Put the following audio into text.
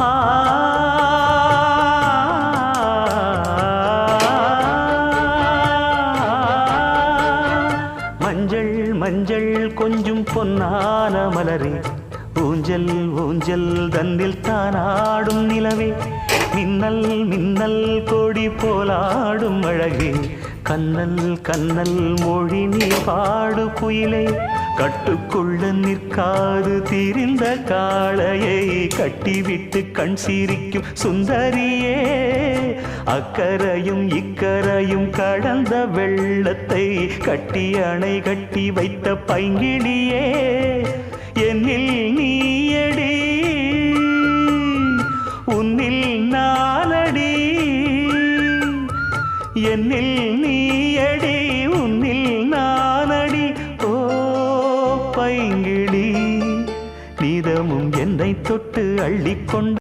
ஆ மஞ்சள் மஞ்சள் கொஞ்சம் பொன்னான மலரே ஊஞ்சல் ஊஞ்சல் தன்னில் தானாடும் நிலவே மின்னல் மின்னல் கொடி போலாடும் அழகே கண்ணல் கண்ணல் மொழி நீ பாடு குயிலே கட்டுக்குள்ள நிற்காது தீரிந்த காளையை கட்டிவிட்டு கண் சிரிக்கும் சுந்தரியே அக்கரையும் இக்கரையும் கடந்த வெள்ளத்தை கட்டி அணை கட்டி வைத்த பைங்கிளியே என்னில் நீயடி உன்னில் நானடி என்னில் நீயடி உன்னில் நானடி ஓ பைங்கிளி நீதமும் என்னை தொட்டு அள்ளிக்கொண்டு